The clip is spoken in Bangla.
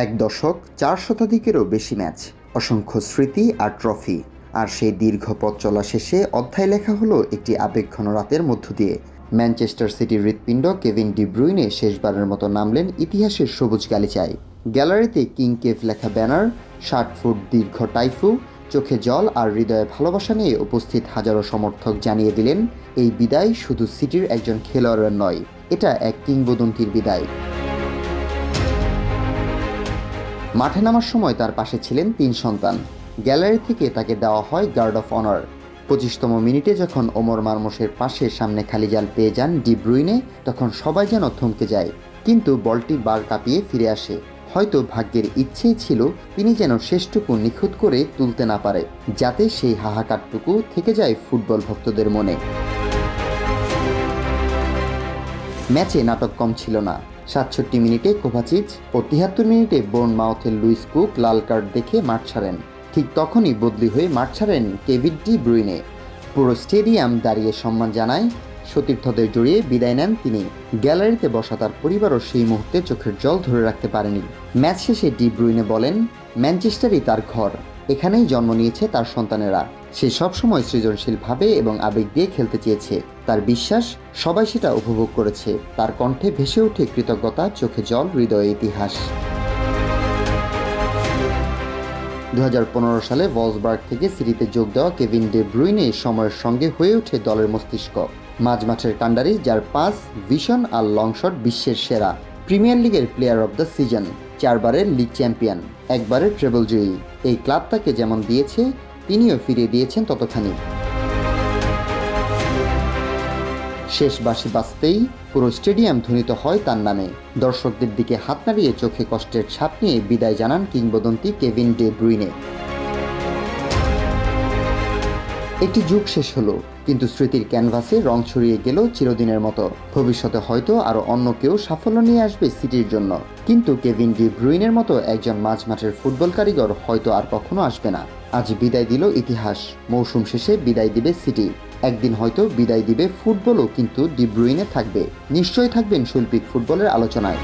এক দশক, ৪ শতাধিকেরও বেশি ম্যাচ, অসংখ্য স্মৃতি আর ট্রফি। আর সেই দীর্ঘ পথ চলা শেষে অধ্যায় লেখা হলো একটি আবেগঘন রাতের মধ্য দিয়ে। ম্যানচেস্টার সিটির হৃৎপিণ্ড কেভিন ডি ব্রুইনে শেষবারের মতো নামলেন ইতিহাসের সবুজ গালিচায়। গ্যালারিতে কিং কেভ লেখা ব্যানার, ৬০ ফুট দীর্ঘ টাইফু, চোখে জল আর হৃদয়ে ভালোবাসা নিয়ে উপস্থিত হাজারো সমর্থক জানিয়ে দিলেন, এই বিদায় শুধু সিটির একজন খেলোয়াড়ের নয়, এটা এক কিংবদন্তির বিদায়। মাঠে নামার সময় তার পাশে ছিলেন ৩ সন্তান। গ্যালারি থেকে তাকে দেওয়া হয় গার্ড অফ অনার। ২৫তম মিনিটে যখন ওমর মারমুশের পাশে সামনে খালি জাল পেয়ে যান ডি ব্রুইনে, তখন সবাই যেন থমকে যায়। কিন্তু বলটি বার কাঁপিয়ে ফিরে আসে। হয়তো ভাগ্যের ইচ্ছেই ছিল তিনি যেন শেষটুকু নিখুঁত করে তুলতে না পারে, যাতে সেই হাহাকারটুকু থেকে যায় ফুটবল ভক্তদের মনে। ম্যাচে নাটক কম ছিল না। ৬৭ মিনিটে কোভাচিচ ও ৭৩ মিনিটে বোর্নমাউথের লুইস কুক লাল কার্ড দেখে মাঠ ছাড়েন। ঠিক তখনই বদলি হয়ে মাঠ ছাড়েন কেভিন ডি ব্রুইনে। পুরো স্টেডিয়াম দাঁড়িয়ে সম্মান জানায়, সতীর্থদের জড়িয়ে বিদায় নেন তিনি। গ্যালারিতে বসা তার পরিবারও সেই মুহূর্তে চোখের জল ধরে রাখতে পারেনি। ম্যাচ শেষে ডি ব্রুইনে বলেন, ম্যানচেস্টারই তার ঘর, এখানেই জন্ম নিয়েছে তার সন্তানেরা। সে সবসময় সৃজনশীলভাবে এবং আবেগ দিয়ে খেলতে চেয়েছে। তার বিশ্বাস, সবাই সেটা উপভোগ করেছে। তার কণ্ঠে ভেসে ওঠে কৃতজ্ঞতা, চোখে জল, হৃদয়ে ইতিহাস। ২০১৫ সালে ভলসবার্গ থেকে সিটিতে যোগ দেওয়া কেভিন ডি ব্রুইনে সময়ের সঙ্গে হয়ে ওঠে দলের মস্তিষ্ক। মাঝমাঠের কাণ্ডারি, যার পাস, ভিশন আর লং শট বিশ্বের সেরা। প্রিমিয়ার লিগের প্লেয়ার অব দ্য সিজন, ৪ বারের লিগ চ্যাম্পিয়ন, একবারের ট্রেবল জয়ী। এই ক্লাব তাকে যেমন দিয়েছে, তিনিও ফিরিয়ে দিয়েছেন ততখানি। শেষ বাঁশি বাজতেই পুরো স্টেডিয়াম ধ্বনিত হয় তার নামে। দর্শকদের দিকে হাত নাড়িয়ে চোখে কষ্টের ছাপ নিয়ে বিদায় জানান কিংবদন্তি কেভিন ডি ব্রুইনে। একটি যুগ শেষ হলো, কিন্তু স্মৃতির ক্যানভাসে রং ছড়িয়ে গেল চিরদিনের মতো। ভবিষ্যতে হয়তো আরও অন্য কেউ সাফল্য নিয়ে আসবে সিটির জন্য, কিন্তু কেভিন ডি ব্রুইনের মতো একজন মাঝমাঠের ফুটবল কারিগর হয়তো আর কখনো আসবে না। আজ বিদায় দিল ইতিহাস, মৌসুম শেষে বিদায় দিবে সিটি, একদিন হয়তো বিদায় দিবে ফুটবলও, কিন্তু ডি ব্রুইনে থাকবে, নিশ্চয়ই থাকবেন শৈল্পিক ফুটবলের আলোচনায়।